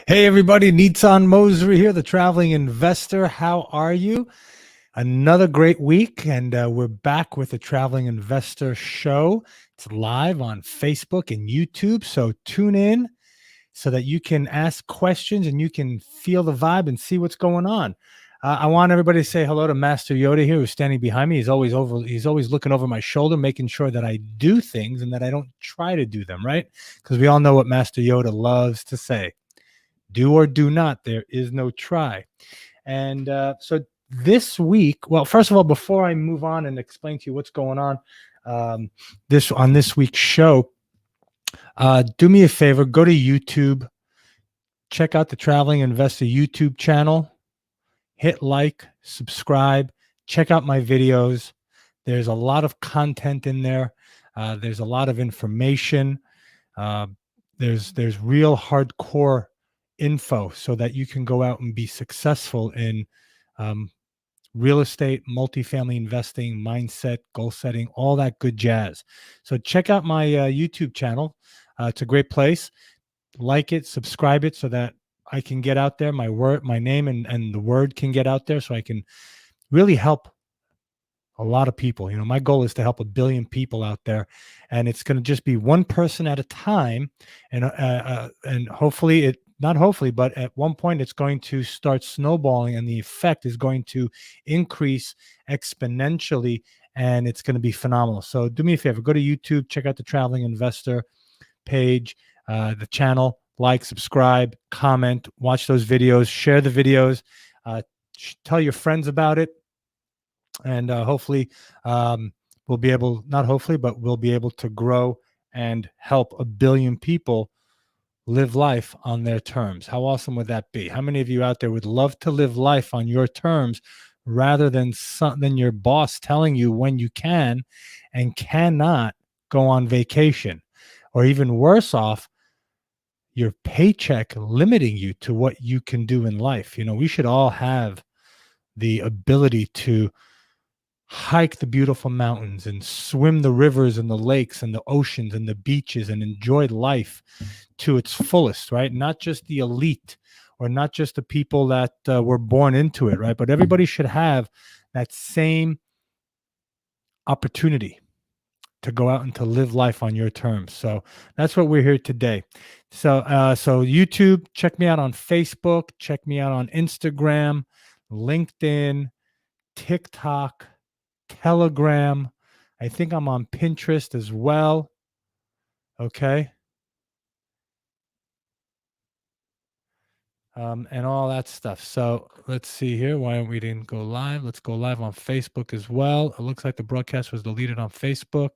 Hey everybody, Nitzan Mosery here, the traveling investor. How are you? Another great week, and we're back with the Traveling Investor Show. It's live on Facebook and YouTube, so tune in so that you can ask questions and you can feel the vibe and see what's going on. I want everybody to say hello to Master Yoda here, who's standing behind me. He's always looking over my shoulder, making sure that I do things and that I don't try to do them, right? Because we all know what Master Yoda loves to say. Do or do not. There is no try. And so this week, well, first of all, before I move on and explain to you what's going on this week's show, do me a favor, go to YouTube, check out the Traveling Investor YouTube channel, hit like, subscribe, check out my videos. There's a lot of content in there. There's a lot of information. There's real hardcore info so that you can go out and be successful in real estate, multifamily investing, mindset, goal setting, all that good jazz. So check out my YouTube channel. It's a great place. Like it, subscribe it so that I can get out there. My name and the word can get out there so I can really help a lot of people. My goal is to help 1 billion people out there, and it's going to just be one person at a time. And hopefully not hopefully, but at one point it's going to start snowballing and the effect is going to increase exponentially and it's going to be phenomenal. So do me a favor, go to YouTube, check out the Traveling Investor page, the channel, like, subscribe, comment, watch those videos, share the videos, tell your friends about it. And hopefully we'll be able, not hopefully, but we'll be able to grow and help 1 billion people live life on their terms. How awesome would that be? How many of you out there would love to live life on your terms rather than your boss telling you when you can and cannot go on vacation? Or even worse off, your paycheck limiting you to what you can do in life. We should all have the ability to hike the beautiful mountains and swim the rivers and the lakes and the oceans and the beaches and enjoy life to its fullest, right? Not just the elite or not just the people that were born into it, right? But everybody should have that same opportunity to go out and to live life on your terms. So that's what we're here today. So YouTube, check me out on Facebook, check me out on Instagram, LinkedIn, TikTok, Telegram. I think I'm on Pinterest as well. Okay. And all that stuff. So let's see here why we didn't go live. Let's go live on Facebook as well. It looks like the broadcast was deleted on Facebook.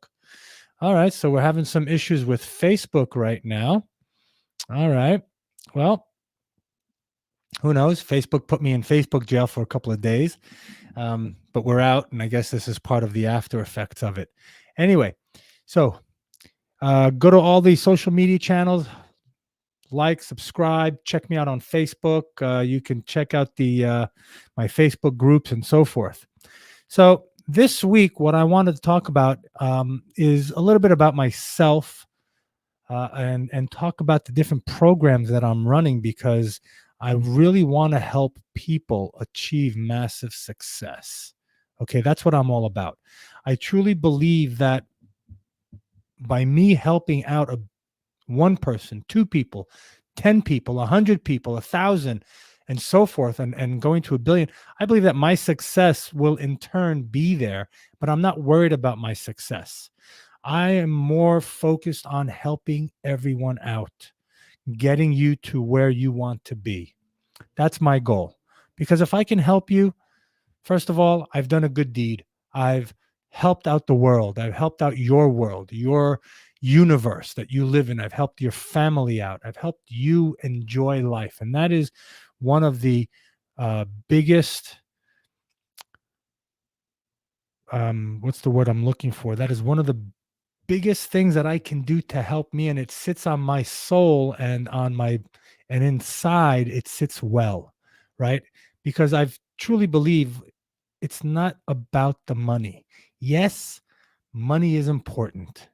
All right. So we're having some issues with Facebook right now. All right. Well, who knows? Facebook put me in Facebook jail for a couple of days. But we're out, and I guess this is part of the after effects of it. Anyway, so go to all the social media channels, like, subscribe, check me out on Facebook. You can check out the my Facebook groups and so forth. So this week, what I wanted to talk about is a little bit about myself and talk about the different programs that I'm running, because I really want to help people achieve massive success. Okay, that's what I'm all about. I truly believe that by me helping out one person, 2 people, 10 people, 100 people, 1,000, and so forth, and going to 1 billion, I believe that my success will in turn be there, but I'm not worried about my success. I am more focused on helping everyone out, getting you to where you want to be. That's my goal. Because if I can help you, first of all, I've done a good deed. I've helped out the world. I've helped out your world, your universe that you live in. I've helped your family out. I've helped you enjoy life. And that is one of the biggest, what's the word I'm looking for? That is one of the biggest things that I can do to help me. And it sits on my soul and inside it sits well, right? Because I've truly believe it's not about the money. Yes, money is important.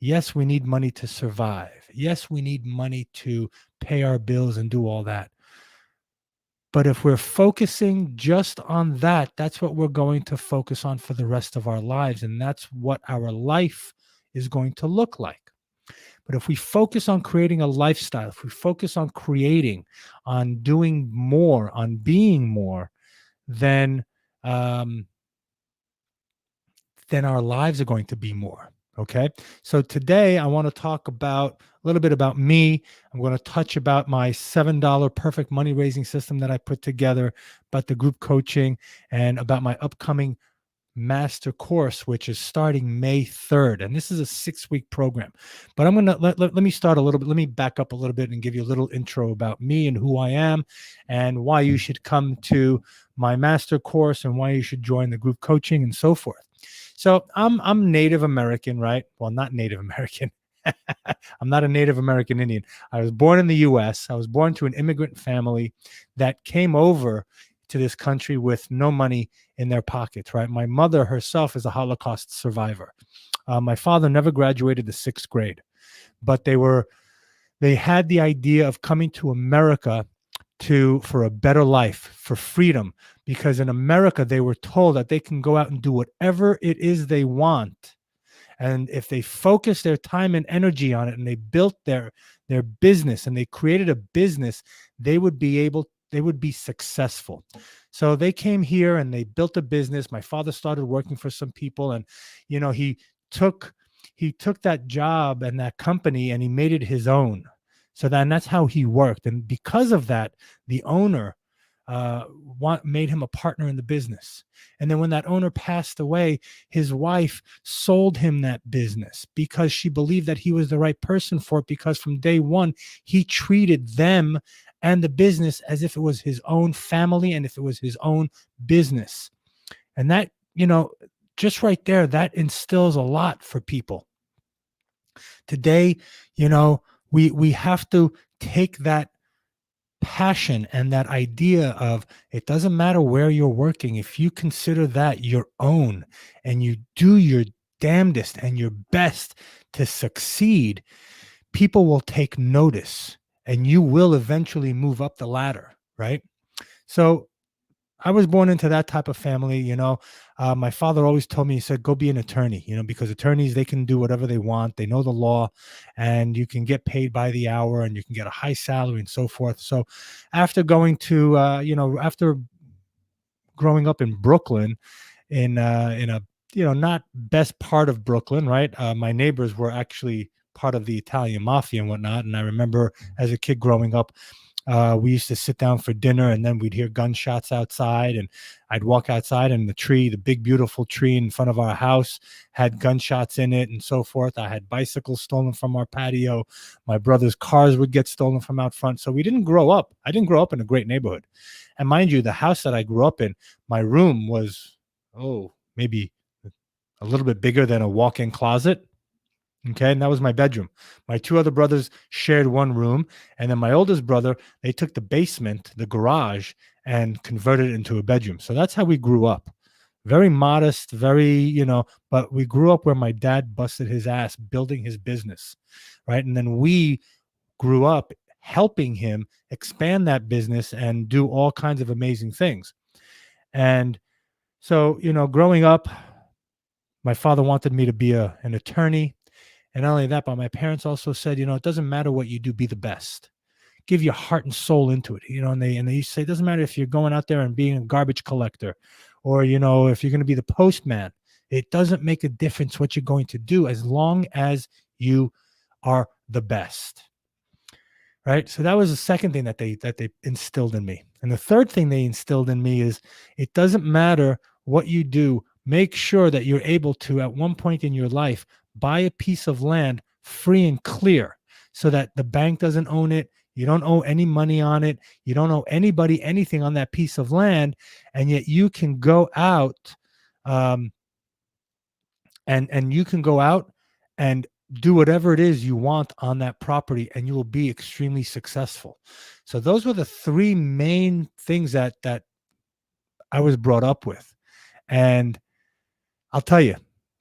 Yes, we need money to survive. Yes, we need money to pay our bills and do all that. But if we're focusing just on that, that's what we're going to focus on for the rest of our lives. And that's what our life is going to look like. But if we focus on creating a lifestyle, if we focus on creating, on doing more, on being more, then um, then our lives are going to be more. Okay. So today I want to talk about a little bit about me. I'm going to touch about my $7 perfect money raising system that I put together, about the group coaching, and about my upcoming master course, which is starting May 3rd. And this is a 6-week program. But I'm going to let me start a little bit. Let me back up a little bit and give you a little intro about me and who I am and why you should come to my master course and why you should join the group coaching and so forth. So I'm Native American, right? Well, not Native American. I'm not a Native American Indian. I was born in the US. I was born to an immigrant family that came over to this country with no money in their pockets, right? My mother herself is a Holocaust survivor. My father never graduated the 6th grade, but they had the idea of coming to America for a better life, for freedom, because in America they were told that they can go out and do whatever it is they want. And if they focused their time and energy on it and they built their business and they created a business, they would be successful. So they came here and they built a business. My father started working for some people, and he took that job and that company and he made it his own. So that's how he worked. And because of that, the owner made him a partner in the business. And then when that owner passed away, his wife sold him that business because she believed that he was the right person for it, because from day one, he treated them and the business as if it was his own family and if it was his own business. And that, just right there, that instills a lot for people. Today, we have to take that passion and that idea of, it doesn't matter where you're working, if you consider that your own and you do your damnedest and your best to succeed, people will take notice and you will eventually move up the ladder, right? So I was born into that type of family. My father always told me, he said, go be an attorney, because attorneys, they can do whatever they want. They know the law and you can get paid by the hour and you can get a high salary and so forth. So after after growing up in Brooklyn, in a, not best part of Brooklyn, right? My neighbors were actually part of the Italian mafia and whatnot. And I remember as a kid growing up, we used to sit down for dinner and then we'd hear gunshots outside, and I'd walk outside and the big, beautiful tree in front of our house had gunshots in it and so forth. I had bicycles stolen from our patio. My brother's cars would get stolen from out front. So I didn't grow up in a great neighborhood. And mind you, the house that I grew up in, my room was, maybe a little bit bigger than a walk-in closet. Okay. And that was my bedroom. My 2 other brothers shared one room. And then my oldest brother, they took the basement, the garage, and converted it into a bedroom. So that's how we grew up. Very modest, but we grew up where my dad busted his ass building his business. Right. And then we grew up helping him expand that business and do all kinds of amazing things. And so, growing up, my father wanted me to be an attorney. And not only that, but my parents also said, it doesn't matter what you do, be the best. Give your heart and soul into it. And they used to say, it doesn't matter if you're going out there and being a garbage collector, or, if you're going to be the postman. It doesn't make a difference what you're going to do as long as you are the best. Right. So that was the second thing that they instilled in me. And the third thing they instilled in me is, it doesn't matter what you do. Make sure that you're able to, at one point in your life, buy a piece of land free and clear, so that the bank doesn't own it. You don't owe any money on it. You don't owe anybody anything on that piece of land. And yet you can go out and you can go out and do whatever it is you want on that property, and you will be extremely successful. So those were the 3 main things that I was brought up with. And I'll tell you,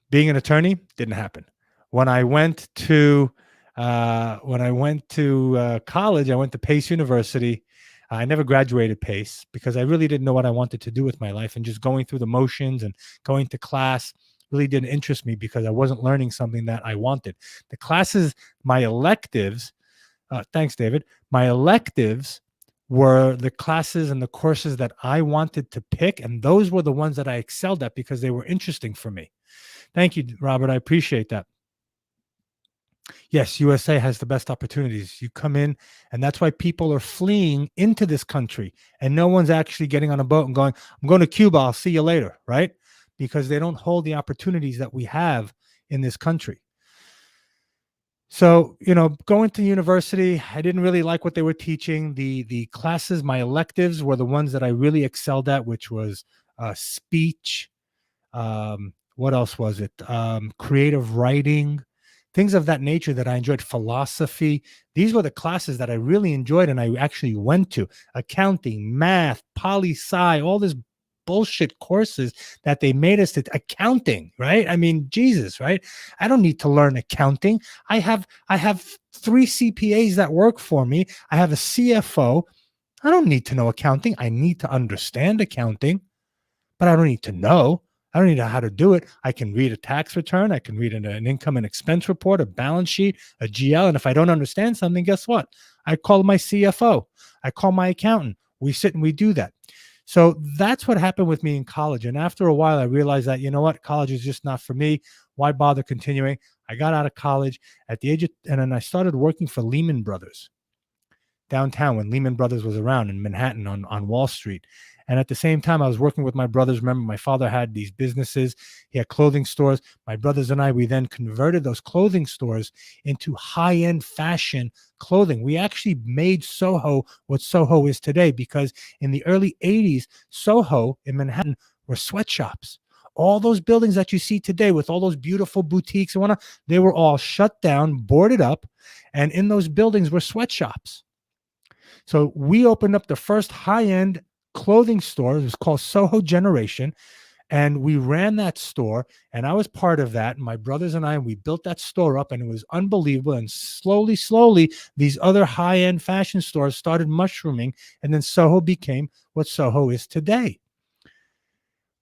being an attorney didn't happen. When I went to college, I went to Pace University. I never graduated Pace because I really didn't know what I wanted to do with my life, and just going through the motions and going to class really didn't interest me because I wasn't learning something that I wanted. The classes, my electives, thanks, David. My electives were the classes and the courses that I wanted to pick, and those were the ones that I excelled at because they were interesting for me. Thank you, Robert. I appreciate that. Yes, USA has the best opportunities. You come in, and that's why people are fleeing into this country, and no one's actually getting on a boat and going, I'm going to Cuba. I'll see you later, right? Because they don't hold the opportunities that we have in this country. So, going to university, I didn't really like what they were teaching. The classes, my electives were the ones that I really excelled at, which was speech. What else was it? Creative writing, things of that nature that I enjoyed. Philosophy. These were the classes that I really enjoyed, and I actually went to. Accounting, math, poli-sci, all this bullshit courses that they made us to. Accounting, right? I mean, Jesus, right? I don't need to learn accounting. I have 3 CPAs that work for me. I have a CFO. I don't need to know accounting. I need to understand accounting, but I don't need to know. I don't need to know how to do it. I can read a tax return. I can read an income and expense report, a balance sheet, a GL. And if I don't understand something, guess what? I call my CFO. I call my accountant. We sit and we do that. So that's what happened with me in college. And after a while, I realized that, you know what? College is just not for me. Why bother continuing? I got out of college at the age of, and then I started working for Lehman Brothers downtown when Lehman Brothers was around in Manhattan on Wall Street. And at the same time, I was working with my brothers. Remember, my father had these businesses. He had clothing stores. My brothers and I, we then converted those clothing stores into high-end fashion clothing. We actually made Soho what Soho is today, because in the early 80s, Soho in Manhattan were sweatshops. All those buildings that you see today with all those beautiful boutiques and whatnot, they were all shut down, boarded up, and in those buildings were sweatshops. So we opened up the first high-end clothing store. It was called Soho Generation. And we ran that store, and I was part of that. And my brothers and I, we built that store up, and it was unbelievable. And slowly, these other high-end fashion stores started mushrooming. And then Soho became what Soho is today.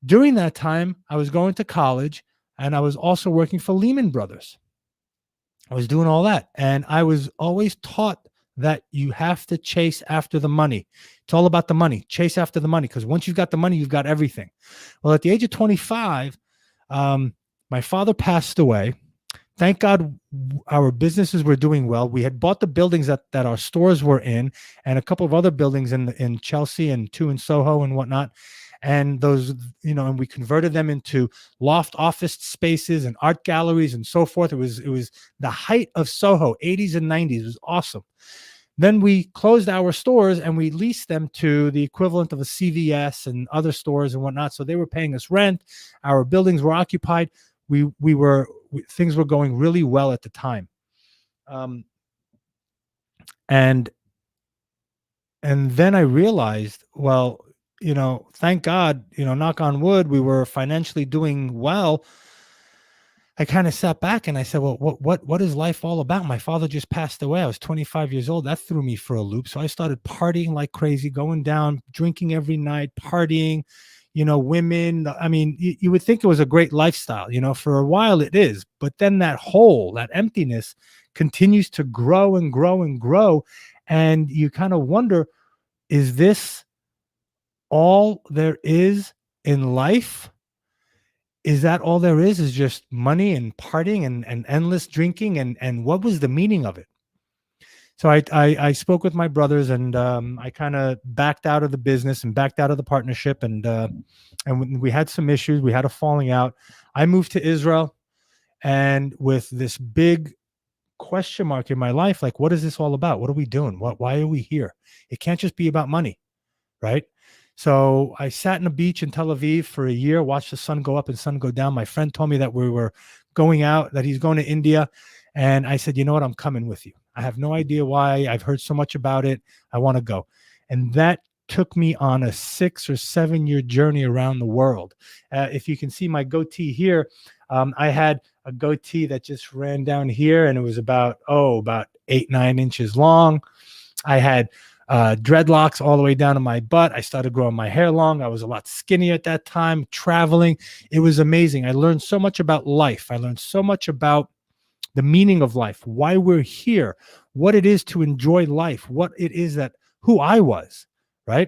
During that time, I was going to college, and I was also working for Lehman Brothers. I was doing all that. And I was always taught that you have to chase after the money. It's all about the money. Chase after the money, because once you've got the money, you've got everything. Well, at the age of 25, my father passed away. Thank God our businesses were doing well. We had bought the buildings that our stores were in, and a couple of other buildings in Chelsea and 2 in Soho and whatnot. And those, and we converted them into loft office spaces and art galleries and so forth. It was the height of Soho, 80s and 90s. It was awesome. Then we closed our stores and we leased them to the equivalent of a CVS and other stores and whatnot. So they were paying us rent. Our buildings were occupied. Things were going really well at the time. And then I realized, well, thank God, knock on wood, we were financially doing well. I kind of sat back and I said, well, what is life all about? My father just passed away. I was 25 years old. That threw me for a loop. So I started partying like crazy, going down, drinking every night, partying, women. I mean, you would think it was a great lifestyle, for a while it is, but then that hole, that emptiness continues to grow and grow and grow. And you kind of wonder, is this all there is in life? Is that all there is just money and partying and endless drinking? And what was the meaning of it? So I spoke with my brothers, and I kind of backed out of the business and backed out of the partnership. And we had some issues. We had a falling out. I moved to Israel, and with this big question mark in my life, like, what is this all about? What are we doing? Why are we here? It can't just be about money, right? So I sat on a beach in Tel Aviv for a year, watched the sun go up and sun go down. My friend told me that we were going out, that he's going to India. And I said, you know what? I'm coming with you. I have no idea why. I've heard so much about it. I want to go. And that took me on a 6 or 7 year journey around the world. If you can see my goatee here, I had a goatee that just ran down here, and it was about 8-9 inches long. I had dreadlocks all the way down to my butt. I started growing my hair long. I was a lot skinnier at that time, traveling. It was amazing. I learned so much about life. I learned so much about the meaning of life, why we're here, what it is to enjoy life, what it is that who I was, right?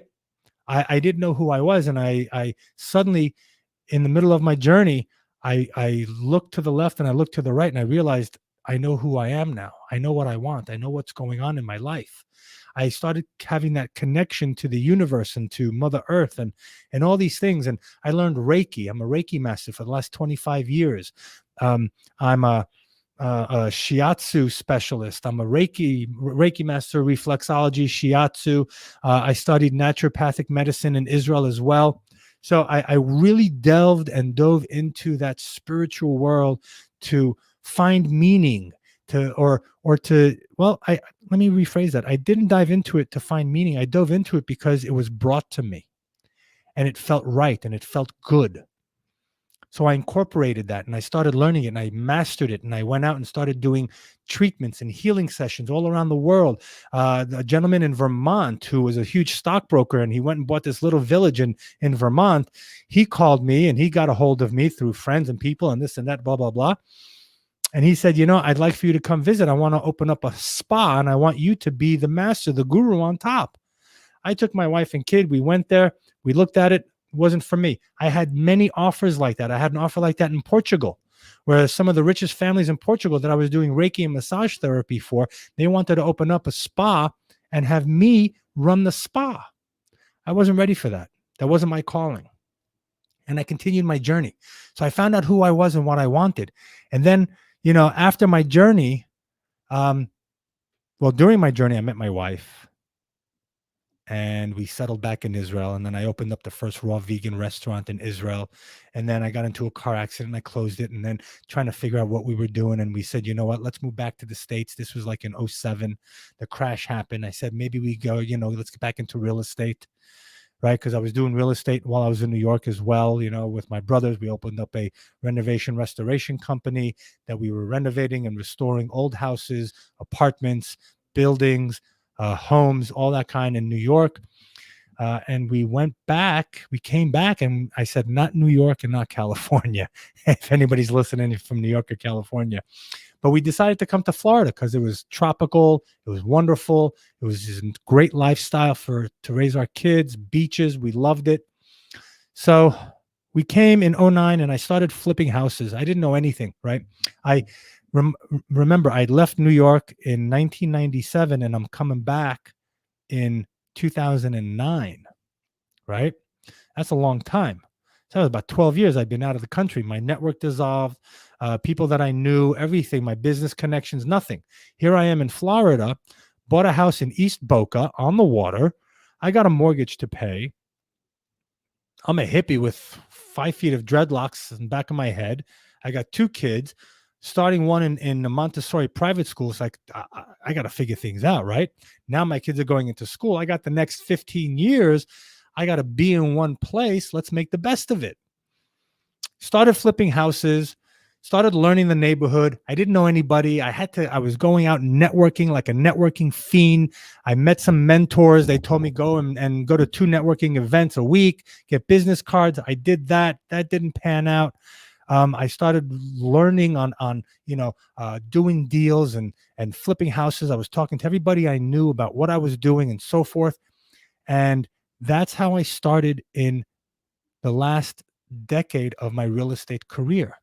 I didn't know who I was. And I suddenly, in the middle of my journey, I looked to the left and I looked to the right, and I realized I know who I am now. I know what I want. I know what's going on in my life. I started having that connection to the universe and to Mother Earth and all these things. And I learned Reiki. I'm a Reiki master for the last 25 years. I'm a shiatsu specialist. I'm a Reiki master, reflexology, shiatsu. I studied naturopathic medicine in Israel as well. So I really delved and dove into that spiritual world to find meaning, let me rephrase that. I didn't dive into it to find meaning. I dove into it because it was brought to me and it felt right and it felt good. So I incorporated that and I started learning it and I mastered it. And I went out and started doing treatments and healing sessions all around the world. A gentleman in Vermont who was a huge stockbroker, and he went and bought this little village in Vermont. He called me and he got a hold of me through friends and people and this and that, blah, blah, blah. And he said, I'd like for you to come visit. I want to open up a spa and I want you to be the master, the guru on top. I took my wife and kid. We went there. We looked at it. It wasn't for me. I had many offers like that. I had an offer like that in Portugal, where some of the richest families in Portugal that I was doing Reiki and massage therapy for, they wanted to open up a spa and have me run the spa. I wasn't ready for that. That wasn't my calling. And I continued my journey. So I found out who I was and what I wanted. And then, after my journey, during my journey, I met my wife. And we settled back in Israel. And then I opened up the first raw vegan restaurant in Israel. And then I got into a car accident and I closed it. And then trying to figure out what we were doing. And we said, you know what, let's move back to the States. This was like in 2007. The crash happened. I said, maybe we go, let's get back into real estate. Right. Because I was doing real estate while I was in New York as well. With my brothers, we opened up a renovation restoration company that we were renovating and restoring old houses, apartments, buildings, homes, all that kind in New York. And we came back and I said, not New York and not California. If anybody's listening from New York or California. But we decided to come to Florida because it was tropical. It was wonderful. It was just a great lifestyle to raise our kids, beaches. We loved it. So we came in 2009 and I started flipping houses. I didn't know anything, right? I remember I left New York in 1997 and I'm coming back in 2009, right? That's a long time. So that was about 12 years I'd been out of the country. My network dissolved, people that I knew, everything, my business connections, nothing. Here I am in Florida, bought a house in East Boca on the water. I got a mortgage to pay. I'm a hippie with 5 feet of dreadlocks in the back of my head. I got 2 kids, starting one in the Montessori private school. It's like, I got to figure things out, right? Now my kids are going into school. I got the next 15 years. I got to be in one place. Let's make the best of it. Started flipping houses, started learning the neighborhood. I didn't know anybody. I was going out networking like a networking fiend. I met some mentors. They told me go and go to 2 networking events a week, get business cards. I did that. That didn't pan out. I started learning on doing deals and flipping houses. I was talking to everybody I knew about what I was doing and so forth. And that's how I started in the last decade of my real estate career.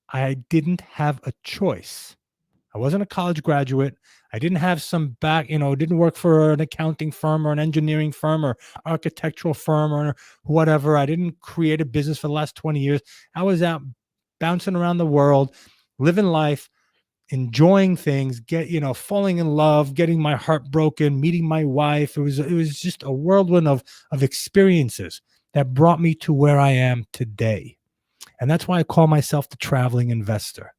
I didn't have a choice. I wasn't a college graduate. I didn't have some didn't work for an accounting firm or an engineering firm or architectural firm or whatever. I didn't create a business for the last 20 years. I was out bouncing around the world, living life, enjoying things, falling in love, getting my heart broken, meeting my wife. It was just a whirlwind of experiences that brought me to where I am today. And that's why I call myself the traveling investor,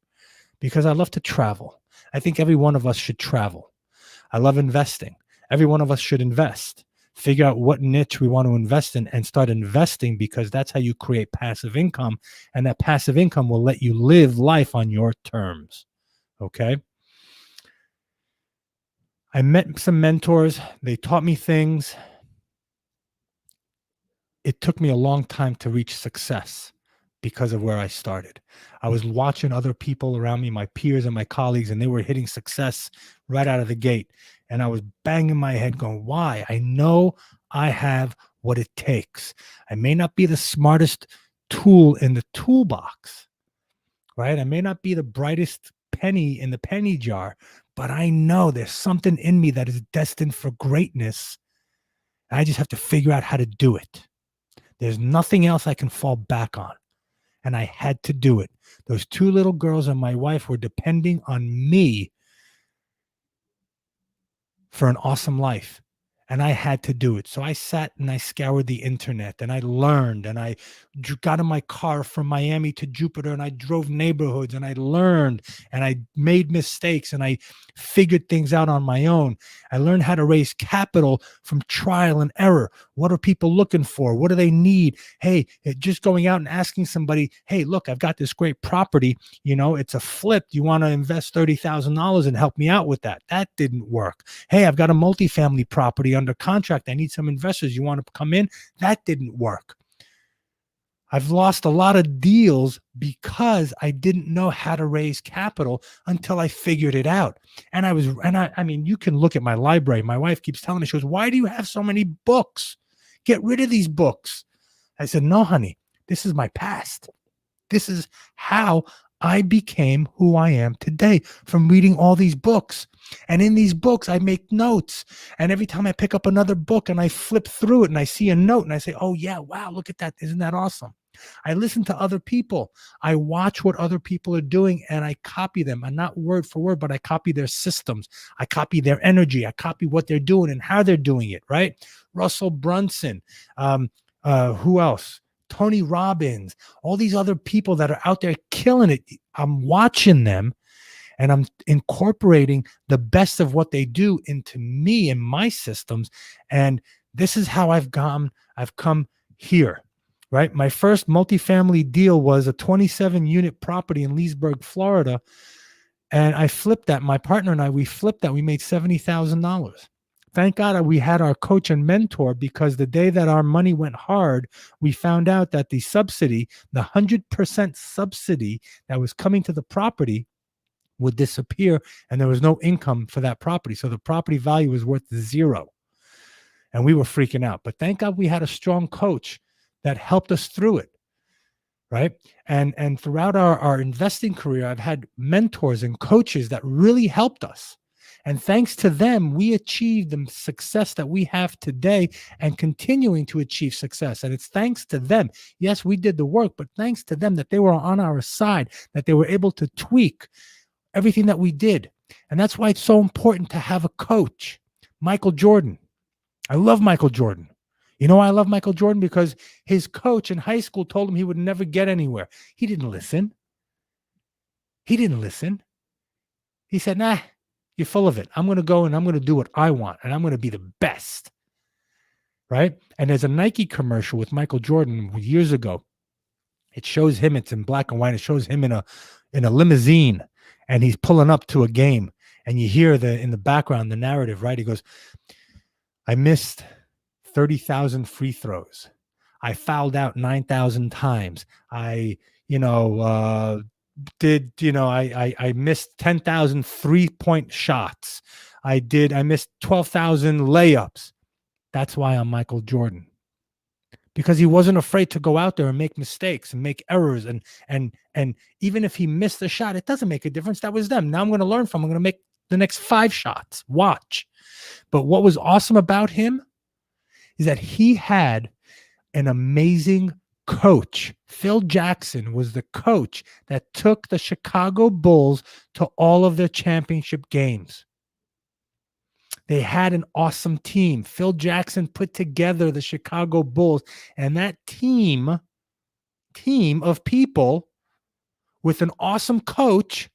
because I love to travel. I think every one of us should travel. I love investing. Every one of us should invest. figure out what niche we want to invest in, and start investing, because that's how you create passive income. And that passive income will let you live life on your terms. Okay. I met some mentors. They taught me things. It took me a long time to reach success because of where I started. I was watching other people around me, my peers and my colleagues, and they were hitting success right out of the gate. And I was banging my head going, why? I know I have what it takes. I may not be the smartest tool in the toolbox, right? I may not be the brightest penny in the penny jar, but I know there's something in me that is destined for greatness. I just have to figure out how to do it. There's nothing else I can fall back on. And I had to do it. Those two little girls and my wife were depending on me for an awesome life. And I had to do it. So I sat and I scoured the internet and I learned, and I got in my car from Miami to Jupiter and I drove neighborhoods and I learned and I made mistakes and I figured things out on my own. I learned how to raise capital from trial and error. What are people looking for? What do they need? Hey, just going out and asking somebody, hey, look, I've got this great property. You know, it's a flip. You want to invest $30,000 and help me out with that? That didn't work. Hey, I've got a multifamily property under contract. I need some investors. You want to come in? That didn't work. I've lost a lot of deals because I didn't know how to raise capital until I figured it out. And I mean, you can look at my library. My wife keeps telling me, she goes, why do you have so many books? Get rid of these books. I said, no, honey, this is my past. This is how I became who I am today, from reading all these books. And in these books, I make notes. And every time I pick up another book and I flip through it and I see a note and I say, oh yeah, wow, look at that. Isn't that awesome? I listen to other people. I watch what other people are doing and I copy them. And not word for word, but I copy their systems. I copy their energy. I copy what they're doing and how they're doing it, right? Russell Brunson. Who else? Tony Robbins, all these other people that are out there killing it. I'm watching them and I'm incorporating the best of what they do into me and my systems. And this is how I've come here, right? My first multifamily deal was a 27-unit property in Leesburg, Florida. And I flipped that. My partner and I, we flipped that. We made $70,000. Thank God we had our coach and mentor, because the day that our money went hard, we found out that the subsidy, the 100% subsidy that was coming to the property, would disappear, and there was no income for that property. So the property value was worth zero. And we were freaking out. But thank God we had a strong coach that helped us through it. Right. And throughout our investing career, I've had mentors and coaches that really helped us. And thanks to them, we achieved the success that we have today and continuing to achieve success. And it's thanks to them. Yes, we did the work, but thanks to them that they were on our side, that they were able to tweak everything that we did. And that's why it's so important to have a coach. Michael Jordan. I love Michael Jordan. You know why I love Michael Jordan? Because his coach in high school told him he would never get anywhere. He didn't listen. He didn't listen. He said, nah, you're full of it. I'm going to go and I'm going to do what I want, and I'm going to be the best. Right? And there's a Nike commercial with Michael Jordan years ago. It shows him, it's in black and white. It shows him in a limousine, and he's pulling up to a game, and you hear in the background, the narrative, right? He goes, I missed 30,000 free throws. I fouled out 9,000 times. I missed 10,000 3-point shots. I missed 12,000 layups. That's why I'm Michael Jordan. Because he wasn't afraid to go out there and make mistakes and make errors. And even if he missed a shot, it doesn't make a difference. That was them. Now I'm going to learn from him. I'm going to make the next 5 shots. Watch. But what was awesome about him is that he had an amazing coach. Phil Jackson was the coach that took the Chicago Bulls to all of their championship games. They had an awesome team. Phil Jackson put together the Chicago Bulls, and that team of people with an awesome coach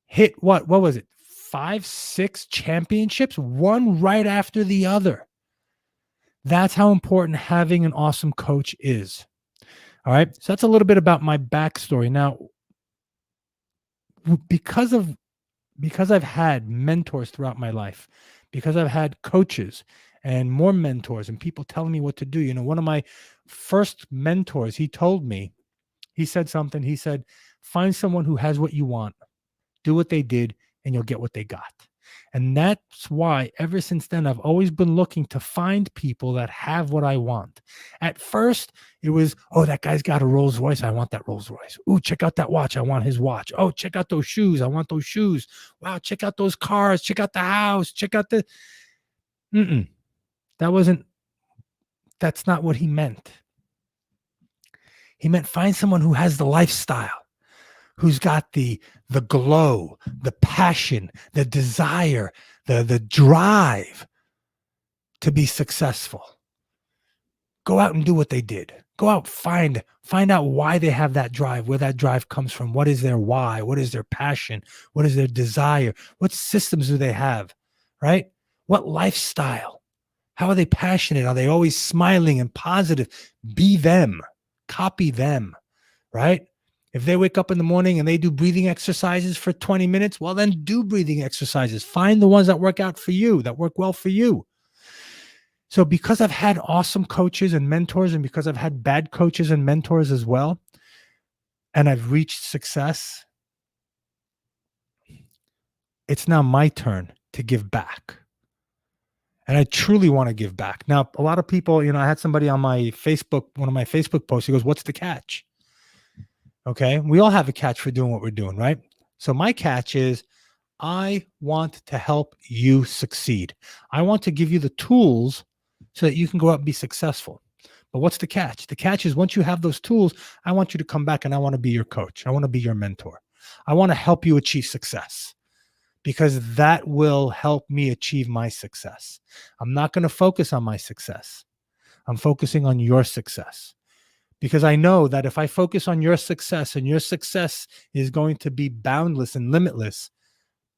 hit what was it? 5, 6 championships, one right after the other. That's how important having an awesome coach is. All right. So that's a little bit about my backstory. Now, because of because I've had mentors throughout my life, because I've had coaches and more mentors and people telling me what to do. One of my first mentors, he told me, he said something. He said, find someone who has what you want, do what they did, and you'll get what they got. And that's why ever since then, I've always been looking to find people that have what I want. At first, it was, oh, that guy's got a Rolls Royce. I want that Rolls Royce. Ooh, check out that watch. I want his watch. Oh, check out those shoes. I want those shoes. Wow, check out those cars. Check out the house. Check out the. Mm-mm. That wasn't, that's not what he meant. He meant find someone who has the lifestyle, who's got the glow, the passion, the desire, the drive to be successful. Go out and do what they did. Go out, find out why they have that drive, where that drive comes from. What is their why? What is their passion? What is their desire? What systems do they have? Right? What lifestyle? How are they passionate? Are they always smiling and positive? Be them. Copy them. Right? If they wake up in the morning and they do breathing exercises for 20 minutes, well, then do breathing exercises. Find the ones that work out for you, that work well for you. So because I've had awesome coaches and mentors, and because I've had bad coaches and mentors as well, and I've reached success, it's now my turn to give back. And I truly want to give back. Now, a lot of people, I had somebody on my Facebook, one of my Facebook posts, he goes, what's the catch? Okay. We all have a catch for doing what we're doing, right? So my catch is I want to help you succeed. I want to give you the tools so that you can go out and be successful. But what's the catch? The catch is once you have those tools, I want you to come back and I want to be your coach. I want to be your mentor. I want to help you achieve success because that will help me achieve my success. I'm not going to focus on my success. I'm focusing on your success. Because I know that if I focus on your success and your success is going to be boundless and limitless,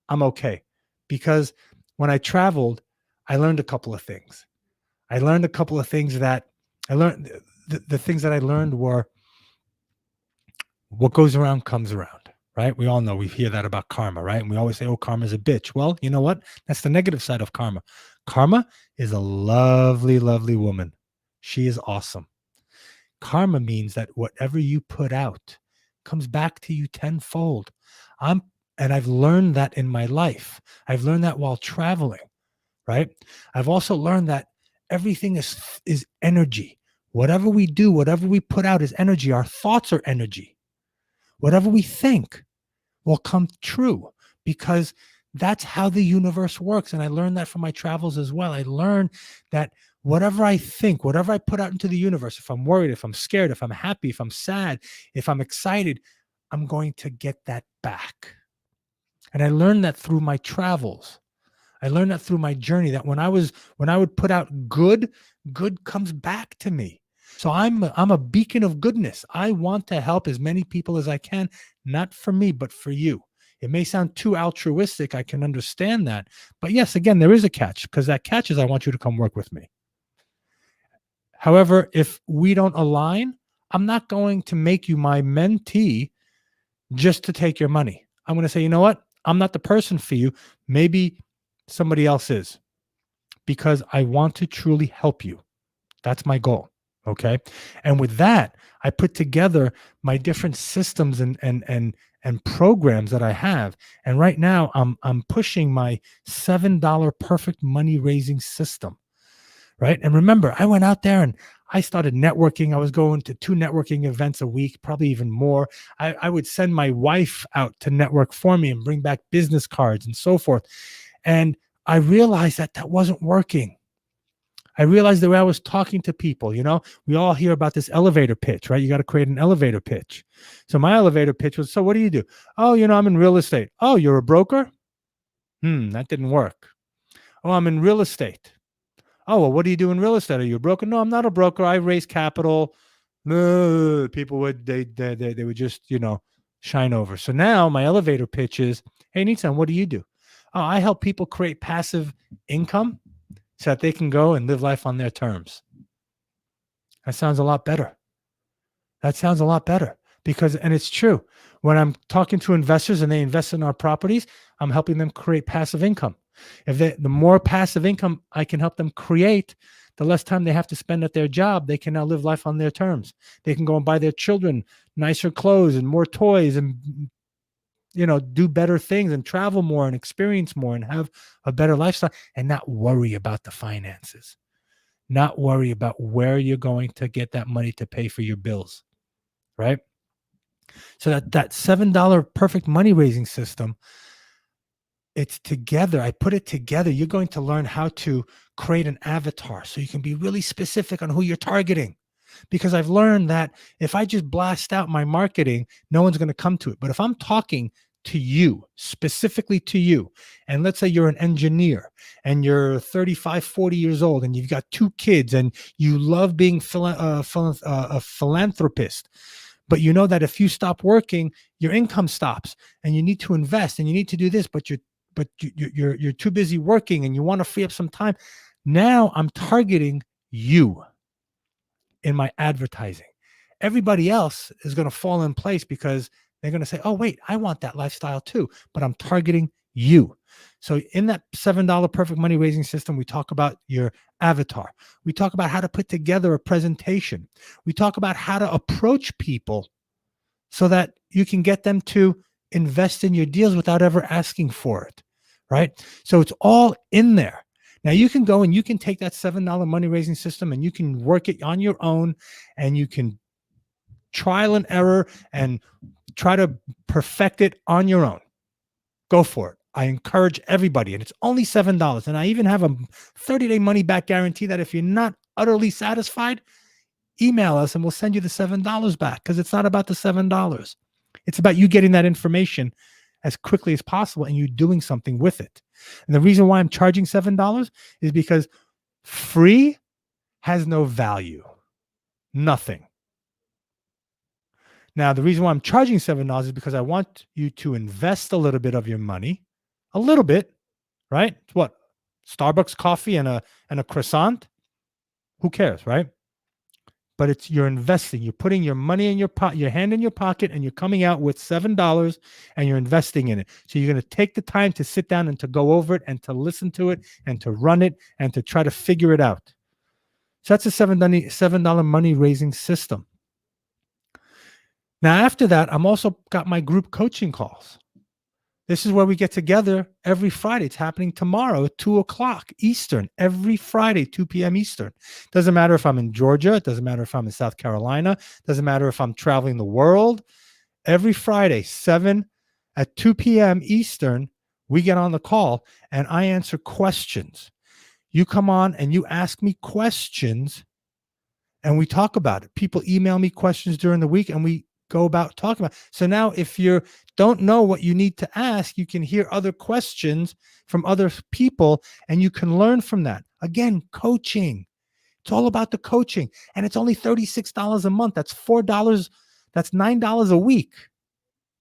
I'm okay. Because when I traveled, I learned a couple of things. I learned a couple of things that I learned. The things that I learned were what goes around comes around, right? We all know, we hear that about karma, right? And we always say, oh, karma's a bitch. Well, you know what? That's the negative side of karma. Karma is a lovely, lovely woman. She is awesome. Karma means that whatever you put out comes back to you tenfold. And I've learned that in my life. I've learned that while traveling, right? I've also learned that everything is energy. Whatever we do, whatever we put out is energy. Our thoughts are energy. Whatever we think will come true because that's how the universe works. And I learned that from my travels as well. I learned that whatever I think, whatever I put out into the universe, if I'm worried, if I'm scared, if I'm happy, if I'm sad, if I'm excited, I'm going to get that back. And I learned that through my travels. I learned that through my journey, that when I would put out good comes back to me. So I'm a beacon of goodness. I want to help as many people as I can, not for me, but for you. It may sound too altruistic. I can understand that. But yes, again, there is a catch, because that catch is I want you to come work with me. However, if we don't align, I'm not going to make you my mentee just to take your money. I'm going to say, you know what? I'm not the person for you. Maybe somebody else is, because I want to truly help you. That's my goal. Okay. And with that, I put together my different systems and programs that I have. And right now I'm pushing my $7 perfect money raising system. Right. And remember, I went out there and I started networking. I was going to 2 networking events a week, probably even more. I would send my wife out to network for me and bring back business cards and so forth. And I realized that wasn't working. I realized the way I was talking to people, we all hear about this elevator pitch, right? You got to create an elevator pitch. So my elevator pitch was, so what do you do? Oh, I'm in real estate. Oh, you're a broker? That didn't work. Oh, I'm in real estate. Oh, well, what do you do in real estate? Are you a broker? No, I'm not a broker. I raise capital. People would, they would just, shine over. So now my elevator pitch is, hey, Nitzan, what do you do? Oh, I help people create passive income so that they can go and live life on their terms. That sounds a lot better. That sounds a lot better because, and it's true. When I'm talking to investors and they invest in our properties, I'm helping them create passive income. The more passive income I can help them create, the less time they have to spend at their job. They can now live life on their terms. They can go and buy their children nicer clothes and more toys and, do better things and travel more and experience more and have a better lifestyle and not worry about the finances, not worry about where you're going to get that money to pay for your bills, right? So that $7 perfect money raising system, it's together. I put it together. You're going to learn how to create an avatar so you can be really specific on who you're targeting. Because I've learned that if I just blast out my marketing, no one's going to come to it. But if I'm talking to you, specifically to you, and let's say you're an engineer and you're 35, 40 years old and you've got 2 kids and you love being a philanthropist, but you know that if you stop working, your income stops and you need to invest and you need to do this, but you're too busy working and you want to free up some time. Now I'm targeting you in my advertising. Everybody else is going to fall in place because they're going to say, oh, wait, I want that lifestyle too, but I'm targeting you. So in that $7 perfect money raising system, we talk about your avatar. We talk about how to put together a presentation. We talk about how to approach people so that you can get them to invest in your deals without ever asking for it, right? So it's all in there. Now you can go and you can take that $7 money raising system and you can work it on your own and you can trial and error and try to perfect it on your own. Go for it. I encourage everybody, and it's only $7. And I even have a 30-day money back guarantee that if you're not utterly satisfied, email us and we'll send you the $7 back, because it's not about the $7. It's about you getting that information as quickly as possible and you doing something with it. And the reason why I'm charging $7 is because free has no value. Nothing. Now, the reason why I'm charging $7 is because I want you to invest a little bit of your money, a little bit, right? It's what? Starbucks coffee and a croissant? Who cares, right? But you're investing. You're putting your money in your hand in your pocket, and you're coming out with $7 and you're investing in it. So you're going to take the time to sit down and to go over it and to listen to it and to run it and to try to figure it out. So that's a $7 money raising system. Now, after that, I'm also got my group coaching calls. This is where we get together every Friday. It's happening tomorrow at 2:00 Eastern, every Friday, 2 p.m. Eastern. Doesn't matter if I'm in Georgia. It doesn't matter if I'm in South Carolina. Doesn't matter if I'm traveling the world. Every Friday, 2 p.m. Eastern, we get on the call and I answer questions. You come on and you ask me questions and we talk about it. People email me questions during the week and we go about talking about it. So now if you don't know what you need to ask, you can hear other questions from other people and you can learn from that. Again, coaching. It's all about the coaching. And it's only $36 a month. That's $4. That's $9 a week.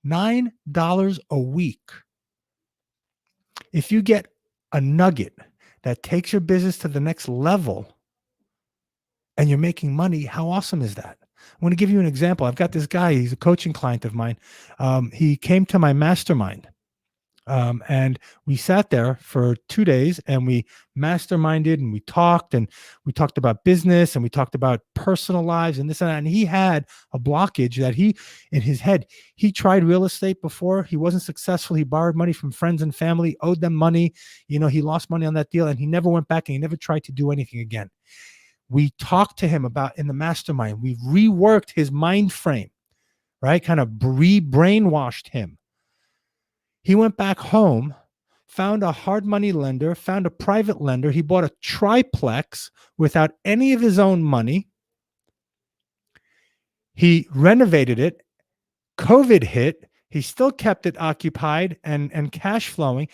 $9 a week. If you get a nugget that takes your business to the next level and you're making money, how awesome is that? I'm going to give you an example. I've got this guy. He's a coaching client of mine. He came to my mastermind. And we sat there for 2 days and we masterminded and we talked about business and we talked about personal lives and this and that. And he had a blockage that in his head, he tried real estate before. He wasn't successful. He borrowed money from friends and family, owed them money. He lost money on that deal and he never went back and he never tried to do anything again. We talked to him about in the mastermind. We reworked his mind frame, right? Kind of brainwashed him. He went back home, found a hard money lender, found a private lender. He bought a triplex without any of his own money. He renovated it. COVID hit. He still kept it occupied and cash flowing.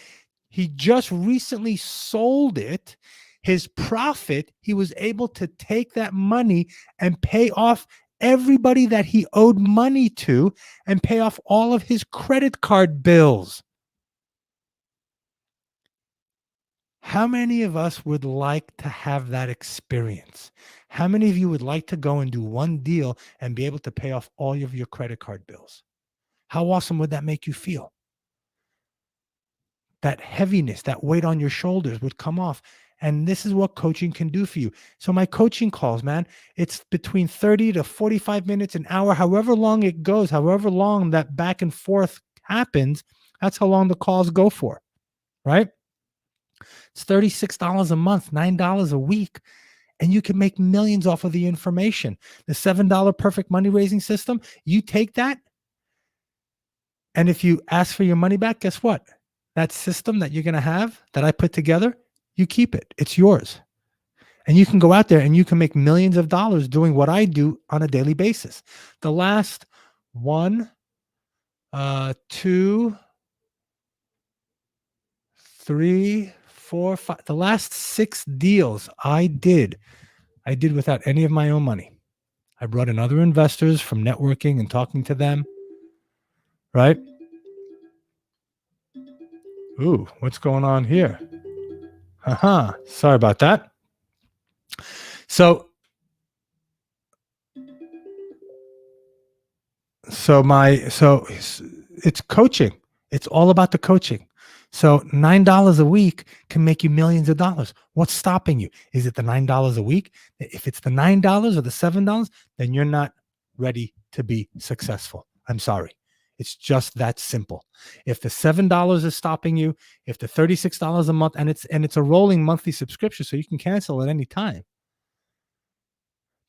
He just recently sold it. His profit, he was able to take that money and pay off everybody that he owed money to and pay off all of his credit card bills. How many of us would like to have that experience? How many of you would like to go and do one deal and be able to pay off all of your credit card bills? How awesome would that make you feel? That heaviness, that weight on your shoulders would come off. And this is what coaching can do for you. So my coaching calls, man, it's between 30 to 45 minutes, an hour, however long it goes, however long that back and forth happens, that's how long the calls go for, right? It's $36 a month, $9 a week, and you can make millions off of the information. The $7 perfect money raising system, you take that, and if you ask for your money back, guess what? That system that you're going to have that I put together, you keep it. It's yours. And you can go out there and you can make millions of dollars doing what I do on a daily basis. The last one, two, three, four, five, the last 6 deals I did without any of my own money. I brought in other investors from networking and talking to them, right? Ooh, what's going on here? Sorry about that. So it's coaching. It's all about the coaching. So $9 a week can make you millions of dollars. What's stopping you? Is it the $9 a week? If it's the $9 or the $7, then you're not ready to be successful. I'm sorry. It's just that simple. If the $7 is stopping you, if the $36 a month, and it's a rolling monthly subscription, so you can cancel at any time.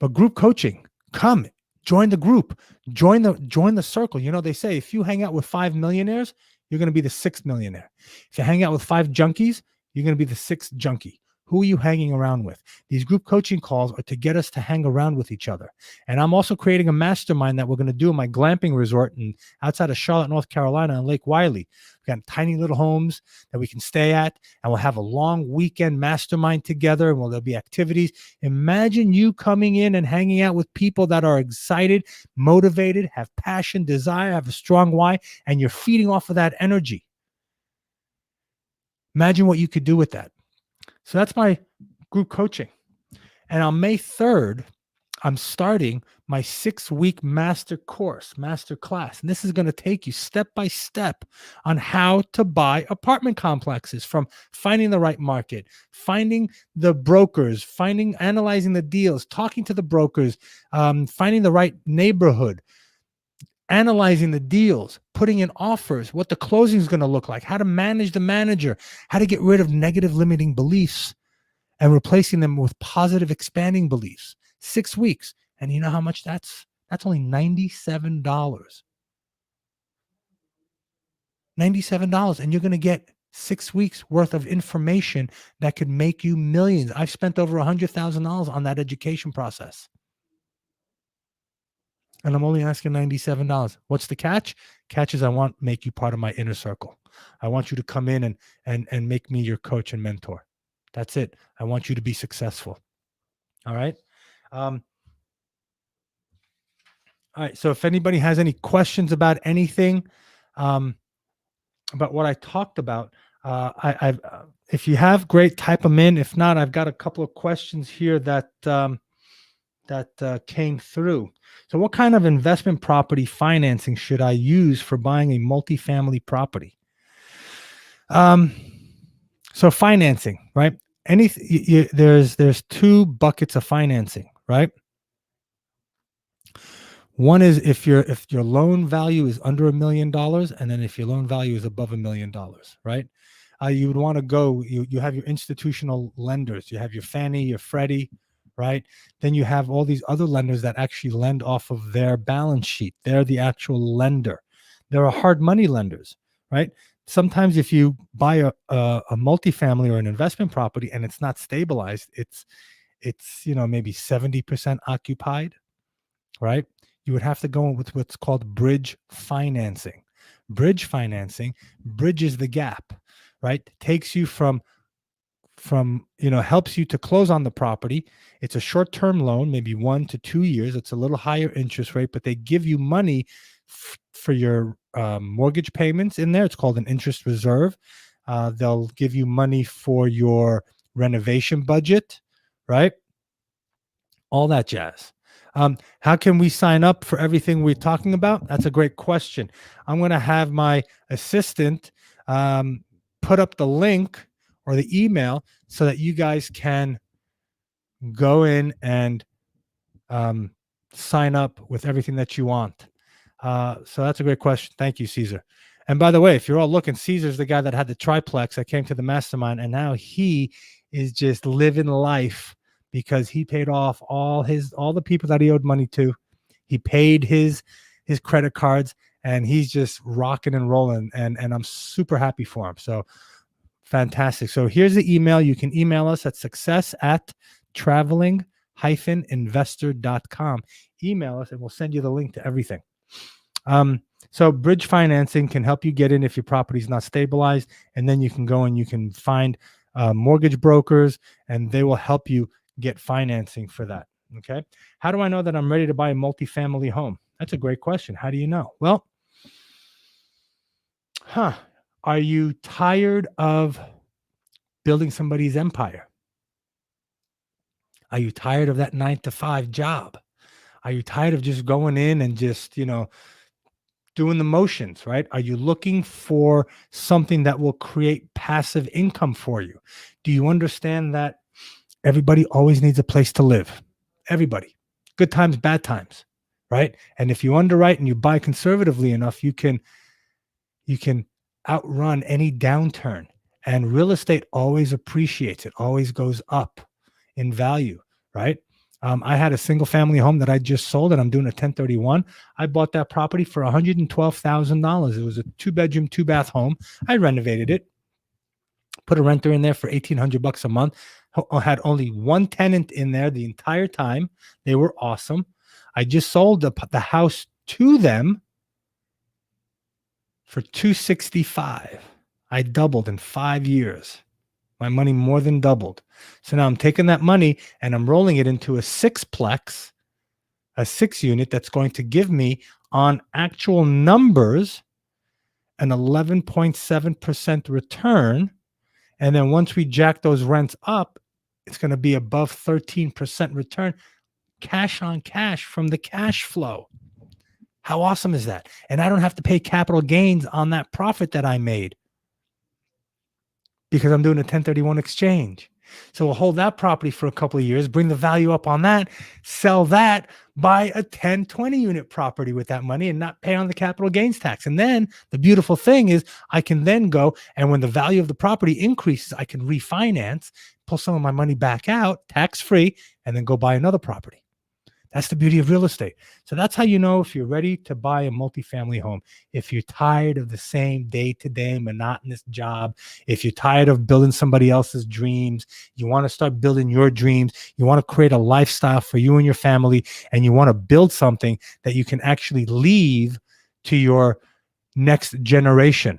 But group coaching, come join the group, join the circle. You know, they say if you hang out with 5 millionaires, you're going to be the 6th millionaire. If you hang out with 5 junkies, you're going to be the 6th junkie. Who are you hanging around with? These group coaching calls are to get us to hang around with each other. And I'm also creating a mastermind that we're going to do in my glamping resort outside of Charlotte, North Carolina, on Lake Wiley. We've got tiny little homes that we can stay at, and we'll have a long weekend mastermind together, and there'll be activities. Imagine you coming in and hanging out with people that are excited, motivated, have passion, desire, have a strong why, and you're feeding off of that energy. Imagine what you could do with that. So that's my group coaching. And on May 3rd, I'm starting my 6-week master class. And this is going to take you step by step on how to buy apartment complexes, from finding the right market, finding the brokers, analyzing the deals, talking to the brokers, finding the right neighborhood, analyzing the deals, putting in offers, what the closing is going to look like, how to manage the manager, how to get rid of negative limiting beliefs and replacing them with positive expanding beliefs. 6 weeks. And you know how much that's only $97. $97. And you're going to get 6 weeks worth of information that could make you millions. I've spent over $100,000 on that education process. And I'm only asking $97. What's the catch? Catch is I want to make you part of my inner circle. I want you to come in and make me your coach and mentor. That's it. I want you to be successful. All right. All right. So if anybody has any questions about anything, about what I talked about, if you have, great, type them in. If not, I've got a couple of questions here that came through. So what kind of investment property financing should I use for buying a multifamily property? So financing, right? There's 2 buckets of financing, right? One is if your loan value is under $1 million, and then if your loan value is above $1 million, right? You would want to go. You have your institutional lenders. You have your Fannie, your Freddie, right? Then you have all these other lenders that actually lend off of their balance sheet. They're the actual lender. There are hard money lenders, right? Sometimes if you buy a multifamily or an investment property and it's not stabilized, it's maybe 70% occupied, right? You would have to go with what's called bridge financing. Bridge financing bridges the gap, right? Takes you from helps you to close on the property. It's a short-term loan, maybe 1 to 2 years. It's a little higher interest rate, but they give you money for your mortgage payments in there. It's called an interest reserve. They'll give you money for your renovation budget, right? All that jazz. How can we sign up for everything we're talking about? That's a great question. I'm going to have my assistant um, put up the link or the email so that you guys can go in and um, sign up with everything that you want. So that's a great question. Thank you, Caesar. And by the way, if you're all looking, Caesar's the guy that had the triplex that came to the mastermind, and now he is just living life because he paid off all the people that he owed money to. He paid his credit cards, and he's just rocking and rolling. And I'm super happy for him. So fantastic. So here's the email. You can email us at success@traveling-investor.com. Email us and we'll send you the link to everything. So bridge financing can help you get in if your property is not stabilized, and then you can go and you can find mortgage brokers, and they will help you get financing for that. Okay. How do I know that I'm ready to buy a multifamily home? That's a great question. How do you know? Well, are you tired of building somebody's empire? Are you tired of that 9-to-5 job? Are you tired of just going in and just, doing the motions, right? Are you looking for something that will create passive income for you? Do you understand that everybody always needs a place to live? Everybody. Good times, bad times, right? And if you underwrite and you buy conservatively enough, you can outrun any downturn. And real estate always appreciates. It always goes up in value, right? I had a single family home that I just sold, and I'm doing a 1031. I bought that property for $112,000. It was a 2-bedroom, 2-bath home. I renovated it, put a renter in there for $1,800 a month. I had only one tenant in there the entire time. They were awesome. I just sold the house to them for $265,000. I doubled in 5 years. My money more than doubled. So now I'm taking that money and I'm rolling it into a 6-plex, a 6-unit that's going to give me, on actual numbers, an 11.7% return. And then once we jack those rents up, it's going to be above 13% return, cash on cash from the cash flow. How awesome is that? And I don't have to pay capital gains on that profit that I made, because I'm doing a 1031 exchange. So we'll hold that property for a couple of years, bring the value up on that, sell that, buy a 1020 unit property with that money and not pay on the capital gains tax. And then the beautiful thing is I can then go, and when the value of the property increases, I can refinance, pull some of my money back out tax-free, and then go buy another property. That's the beauty of real estate. So that's how you know if you're ready to buy a multifamily home. If you're tired of the same day-to-day monotonous job, if you're tired of building somebody else's dreams, you want to start building your dreams, you want to create a lifestyle for you and your family, and you want to build something that you can actually leave to your next generation.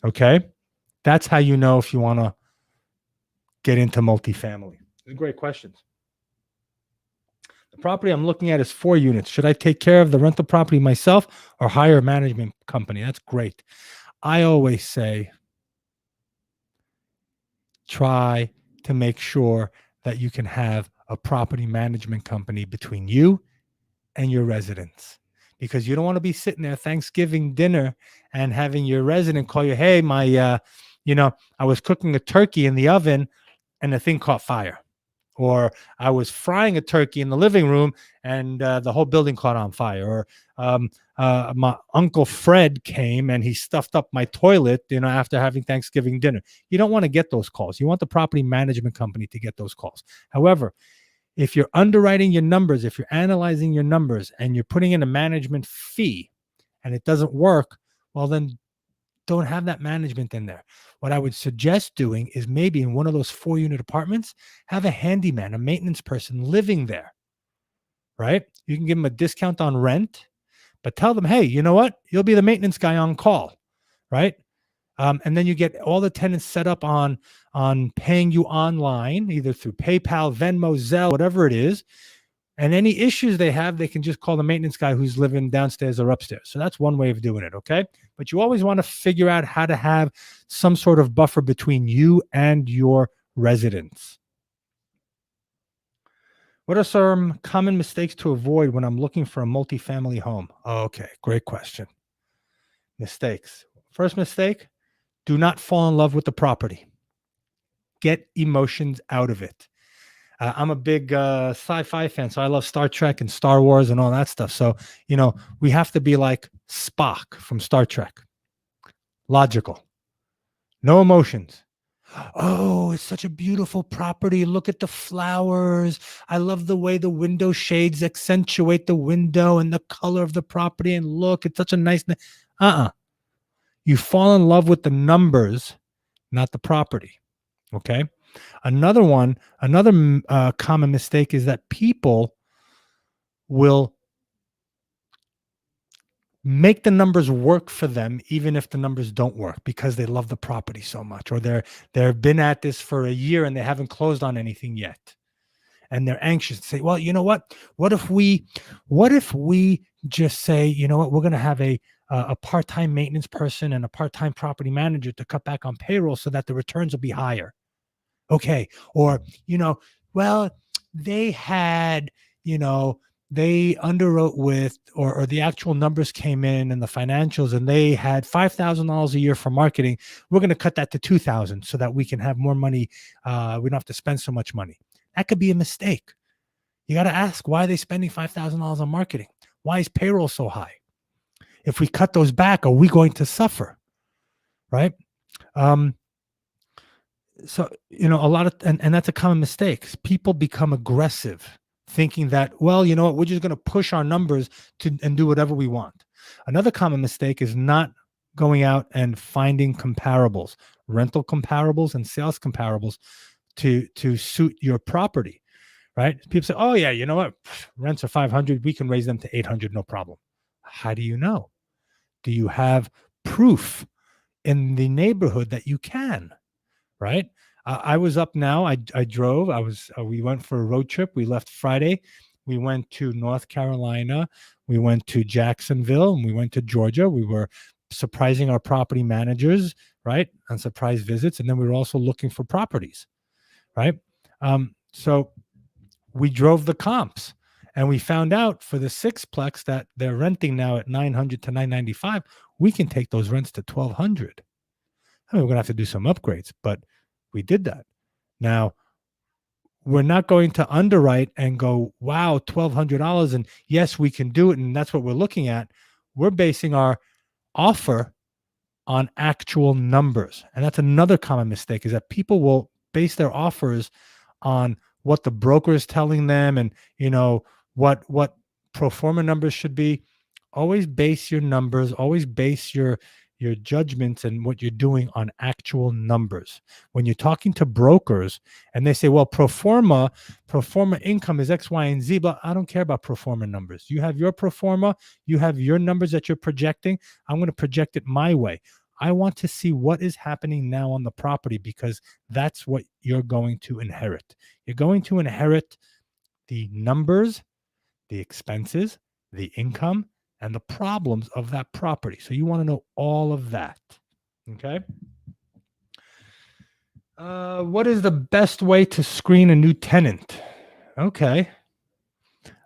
Okay? That's how you know if you want to get into multifamily. Great questions. The property I'm looking at is 4 units. Should I take care of the rental property myself or hire a management company? That's great. I always say, try to make sure that you can have a property management company between you and your residents, because you don't want to be sitting there Thanksgiving dinner and having your resident call you, hey, I was cooking a turkey in the oven and the thing caught fire. Or I was frying a turkey in the living room and the whole building caught on fire. Or my Uncle Fred came and he stuffed up my toilet, after having Thanksgiving dinner. You don't want to get those calls. You want the property management company to get those calls. However, if you're underwriting your numbers, if you're analyzing your numbers and you're putting in a management fee and it doesn't work, well, then don't have that management in there. What I would suggest doing is maybe in one of those 4-unit apartments, have a handyman, a maintenance person living there, right? You can give them a discount on rent, but tell them, hey, you know what? You'll be the maintenance guy on call, right? And then you get all the tenants set up on paying you online, either through PayPal, Venmo, Zelle, whatever it is. And any issues they have, they can just call the maintenance guy who's living downstairs or upstairs. So that's one way of doing it. Okay. But you always want to figure out how to have some sort of buffer between you and your residents. What are some common mistakes to avoid when I'm looking for a multifamily home? Okay. Great question. Mistakes. First mistake, do not fall in love with the property. Get emotions out of it. I'm a big sci-fi fan, so I love Star Trek and Star Wars and all that stuff. So, we have to be like Spock from Star Trek. Logical. No emotions. Oh, it's such a beautiful property. Look at the flowers. I love the way the window shades accentuate the window and the color of the property. And look, it's such a nice. You fall in love with the numbers, not the property. Okay. Another common mistake is that people will make the numbers work for them even if the numbers don't work because they love the property so much, or they've been at this for a year and they haven't closed on anything yet, and they're anxious to say, well, you know what if we just say, you know what, we're going to have a part-time maintenance person and a part-time property manager to cut back on payroll so that the returns will be higher. Okay. Or, well, they had, they underwrote with, or the actual numbers came in and the financials, and they had $5,000 a year for marketing. We're going to cut that to 2,000 so that we can have more money. We don't have to spend so much money. That could be a mistake. You got to ask, why are they spending $5,000 on marketing? Why is payroll so high? If we cut those back, are we going to suffer? Right? So, a lot of, and that's a common mistake. People become aggressive thinking that, well, you know what, we're just going to push our numbers and do whatever we want. Another common mistake is not going out and finding comparables, rental comparables and sales comparables to suit your property, right? People say, oh yeah, you know what, rents are 500, we can raise them to 800, no problem. How do you know? Do you have proof in the neighborhood that you can? Right. I was up now. I drove. We went for a road trip. We left Friday. We went to North Carolina. We went to Jacksonville, and we went to Georgia. We were surprising our property managers, right, on surprise visits. And then we were also looking for properties, right? So we drove the comps, and we found out for the sixplex that they're renting now at $900 to $995. We can take those rents to $1,200. I mean, we're going to have to do some upgrades, but we did that. Now, we're not going to underwrite and go, wow, $1,200. And yes, we can do it. And that's what we're looking at. We're basing our offer on actual numbers. And that's another common mistake, is that people will base their offers on what the broker is telling them and, what pro forma numbers should be. Always base your numbers, always base your judgments and what you're doing on actual numbers. When you're talking to brokers and they say, well, pro forma income is X, Y, and Z, but I don't care about pro forma numbers. You have your pro forma, you have your numbers that you're projecting. I'm going to project it my way. I want to see what is happening now on the property, because that's what you're going to inherit. You're going to inherit the numbers, the expenses, the income, and the problems of that property. So you want to know all of that. Okay. What is the best way to screen a new tenant? Okay.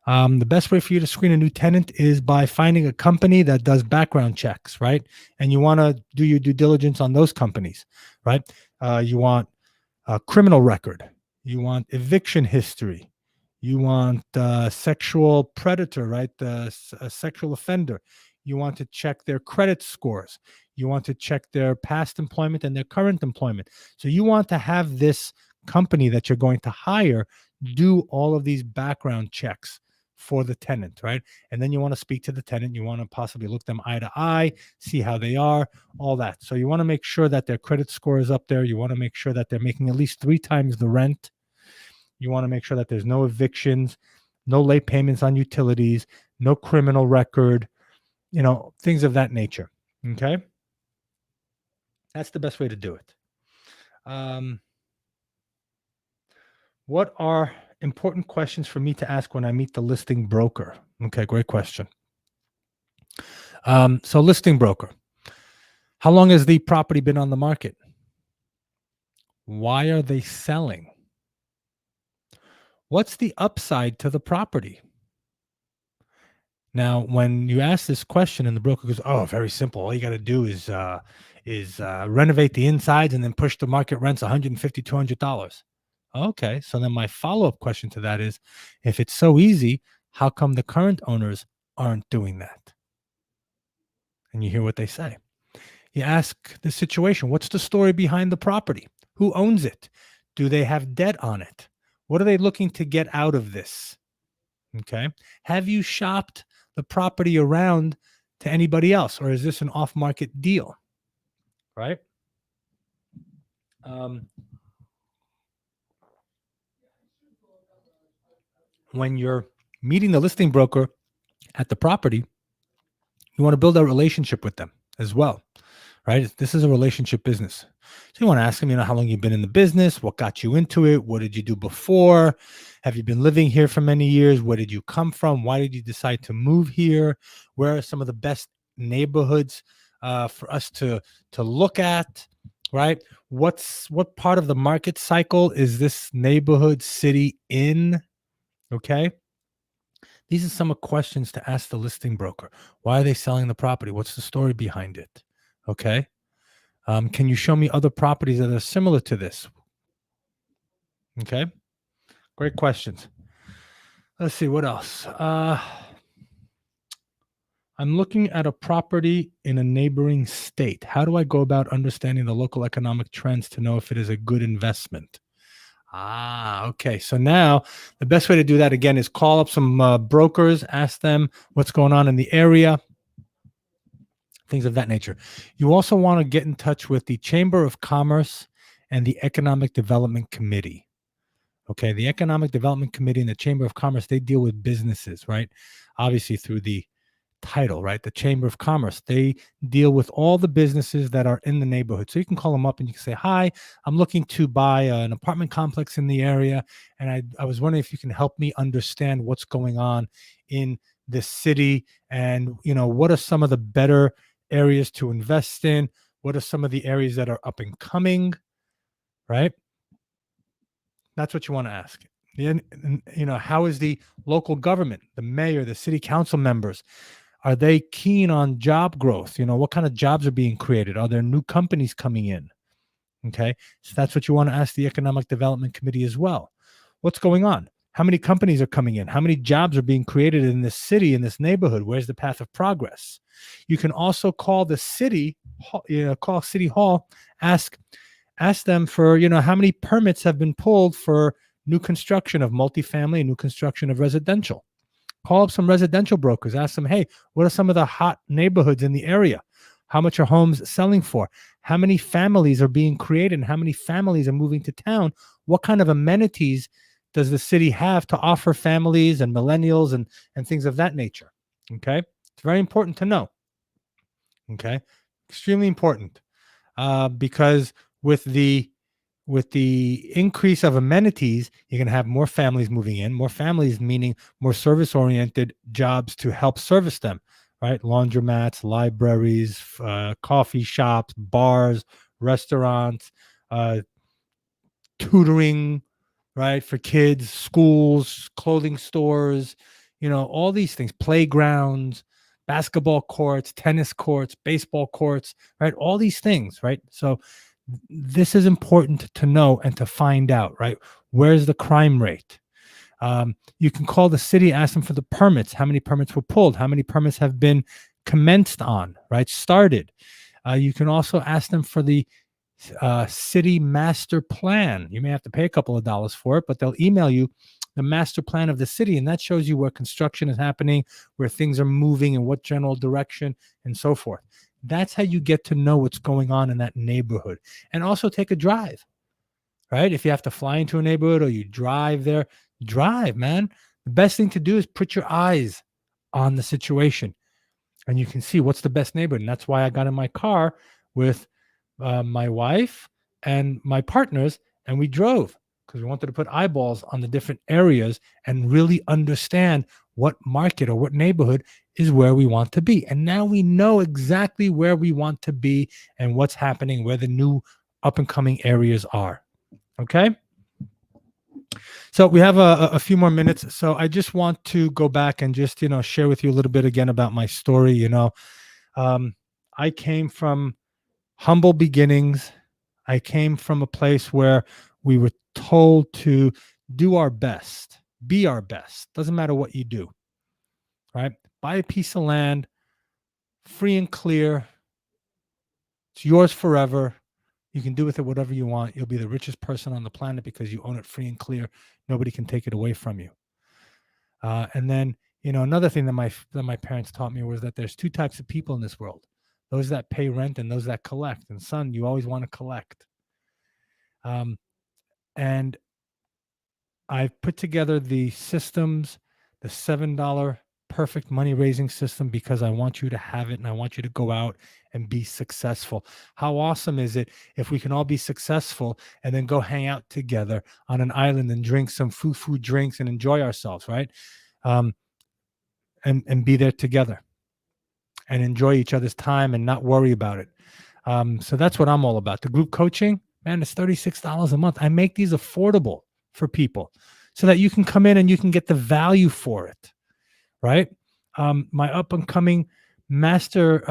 The best way for you to screen a new tenant is by finding a company that does background checks, right? And you want to do your due diligence on those companies, right? You want a criminal record. You want eviction history. You want sexual predator, right? A sexual offender. You want to check their credit scores. You want to check their past employment and their current employment. So you want to have this company that you're going to hire do all of these background checks for the tenant, right? And then you want to speak to the tenant. You want to possibly look them eye to eye, see how they are, all that. So you want to make sure that their credit score is up there. You want to make sure that they're making at least 3 times the rent. You want to make sure that there's no evictions, no late payments on utilities, no criminal record, things of that nature. Okay. That's the best way to do it. What are important questions for me to ask when I meet the listing broker. Okay, great question. So listing broker, how long has the property been on the market? Why are they selling? What's the upside to the property? Now, when you ask this question and the broker goes, "Oh, very simple. All you got to do is renovate the insides and then push the market rents $150, $200." Okay, so then my follow-up question to that is, if it's so easy, how come the current owners aren't doing that? And you hear what they say. You ask the situation, what's the story behind the property? Who owns it? Do they have debt on it? What are they looking to get out of this? Okay. Have you shopped the property around to anybody else, or is this an off market deal? Right. Um, when you're meeting the listing broker at the property, you want to build a relationship with them as well. Right. This is a relationship business. So you want to ask them, how long you've been in the business, what got you into it, what did you do before? Have you been living here for many years? Where did you come from? Why did you decide to move here? Where are some of the best neighborhoods for us to look at? Right? What part of the market cycle is this neighborhood city in? Okay. These are some questions to ask the listing broker. Why are they selling the property? What's the story behind it? Okay. Can you show me other properties that are similar to this? Okay. Great questions. Let's see what else. I'm looking at a property in a neighboring state. How do I go about understanding the local economic trends to know if it is a good investment? Okay. So now the best way to do that again is call up some brokers, ask them what's going on in the area, things of that nature. You also want to get in touch with the Chamber of Commerce and the Economic Development Committee. Okay, the Economic Development Committee and the Chamber of Commerce, they deal with businesses, right? Obviously through the title, right? The Chamber of Commerce, they deal with all the businesses that are in the neighborhood. So you can call them up and you can say, "Hi, I'm looking to buy an apartment complex in the area, and I was wondering if you can help me understand what's going on in this city, and what are some of the better areas to invest in? What are some of the areas that are up and coming?" Right? That's what you want to ask. How is the local government, the mayor, the city council members? Are they keen on job growth? What kind of jobs are being created? Are there new companies coming in? Okay. So that's what you want to ask the Economic Development Committee as well. What's going on? How many companies are coming in? How many jobs are being created in this city, in this neighborhood? Where's the path of progress? You can also call the city, call City Hall, ask them for, how many permits have been pulled for new construction of multifamily and new construction of residential. Call up some residential brokers, ask them, "Hey, what are some of the hot neighborhoods in the area? How much are homes selling for? How many families are being created and how many families are moving to town? What kind of amenities does the city have to offer families and millennials and things of that nature?" Okay. It's very important to know. Okay. Extremely important. Because with the increase of amenities, you're going to have more families moving in, more families meaning more service oriented jobs to help service them, right? Laundromats, libraries, coffee shops, bars, restaurants, tutoring, right? For kids, schools, clothing stores, all these things, playgrounds, basketball courts, tennis courts, baseball courts, right? All these things, right? So this is important to know and to find out, right? Where's the crime rate? You can call the city, ask them for the permits. How many permits were pulled? How many permits have been commenced on, right? Started. You can also ask them for the city master plan. You may have to pay a couple of dollars for it, but they'll email you the master plan of the city, and that shows you where construction is happening, where things are moving, in what general direction, and so forth. That's how you get to know what's going on in that neighborhood. And also take a drive, right? If you have to fly into a neighborhood or you drive there, drive, man. The best thing to do is put your eyes on the situation and you can see what's the best neighborhood. And that's why I got in my car with my wife and my partners and we drove because we wanted to put eyeballs on the different areas and really understand what market or what neighborhood is where we want to be. And now we know exactly where we want to be and what's happening, where the new up and coming areas are. Okay. So we have a few more minutes. So I just want to go back and just, share with you a little bit again about my story. I came from humble beginnings. I came from a place where we were told to do our best, be our best. Doesn't matter what you do, right? Buy a piece of land, free and clear. It's yours forever. You can do with it whatever you want. You'll be the richest person on the planet because you own it free and clear. Nobody can take it away from you. And then, another thing that my parents taught me was that there's two types of people in this world: those that pay rent and those that collect. And son, you always want to collect. And I've put together the systems, the $7 perfect money raising system, because I want you to have it and I want you to go out and be successful. How awesome is it if we can all be successful and then go hang out together on an island and drink some foo drinks and enjoy ourselves, right? And be there together and enjoy each other's time and not worry about it. So that's what I'm all about. The group coaching, man, it's $36 a month. I make these affordable for people so that you can come in and you can get the value for it, right? My up and coming master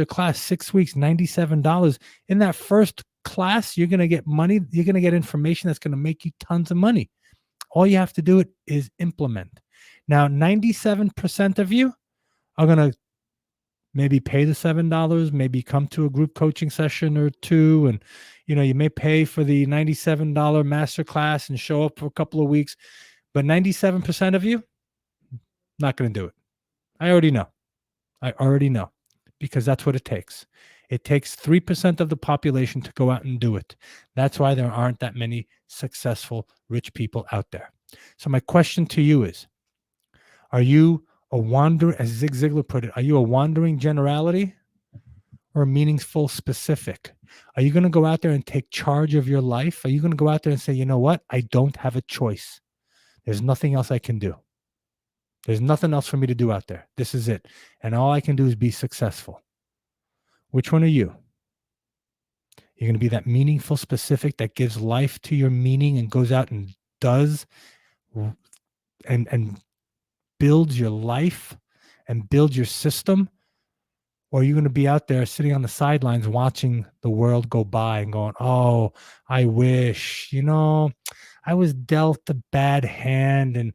class, 6 weeks, $97. In that first class, you're going to get money. You're going to get information that's going to make you tons of money. All you have to do is implement. Now, 97% of you are going to maybe pay the $7, maybe come to a group coaching session or two. And, you may pay for the $97 master class and show up for a couple of weeks, but 97% of you, not going to do it. I already know, because that's what it takes. It takes 3% of the population to go out and do it. That's why there aren't that many successful rich people out there. So my question to you is, are you a wandering, as Zig Ziglar put it, are you a wandering generality or a meaningful specific? Are you going to go out there and take charge of your life? Are you going to go out there and say, you know what? I don't have a choice. There's nothing else I can do. There's nothing else for me to do out there. This is it. And all I can do is be successful. Which one are you? You're going to be that meaningful specific that gives life to your meaning and goes out and does and builds your life and builds your system? Or are you going to be out there sitting on the sidelines watching the world go by and going, oh, I wish, I was dealt a bad hand, and,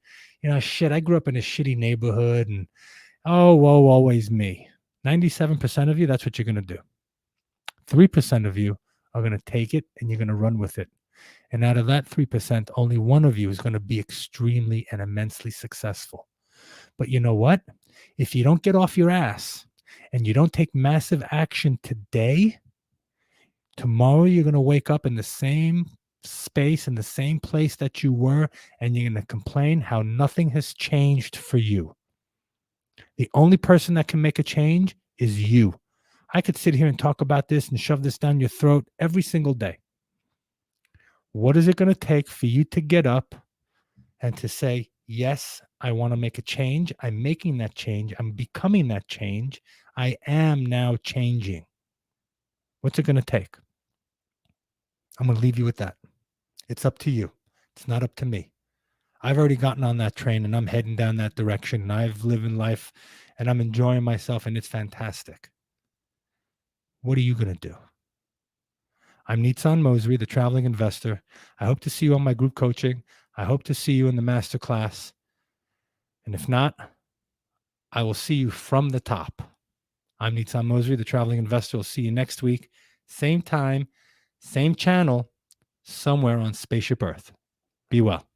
shit, I grew up in a shitty neighborhood, and, oh, whoa, always me. 97% of you, that's what you're going to do. 3% of you are going to take it and you're going to run with it. And out of that 3%, only one of you is going to be extremely and immensely successful. But you know what? If you don't get off your ass and you don't take massive action today, tomorrow you're going to wake up in the same space, in the same place that you were, and you're going to complain how nothing has changed for you. The only person that can make a change is you. I could sit here and talk about this and shove this down your throat every single day. What is it going to take for you to get up and to say, yes, I want to make a change. I'm making that change. I'm becoming that change. I am now changing. What's it going to take? I'm going to leave you with that. It's up to you. It's not up to me. I've already gotten on that train and I'm heading down that direction. And I've lived in life and I'm enjoying myself and it's fantastic. What are you going to do? I'm Nitzan Mosery, the traveling investor. I hope to see you on my group coaching. I hope to see you in the master class. And if not, I will see you from the top. I'm Nitzan Mosery, the traveling investor. We'll see you next week. Same time, same channel, somewhere on Spaceship Earth. Be well.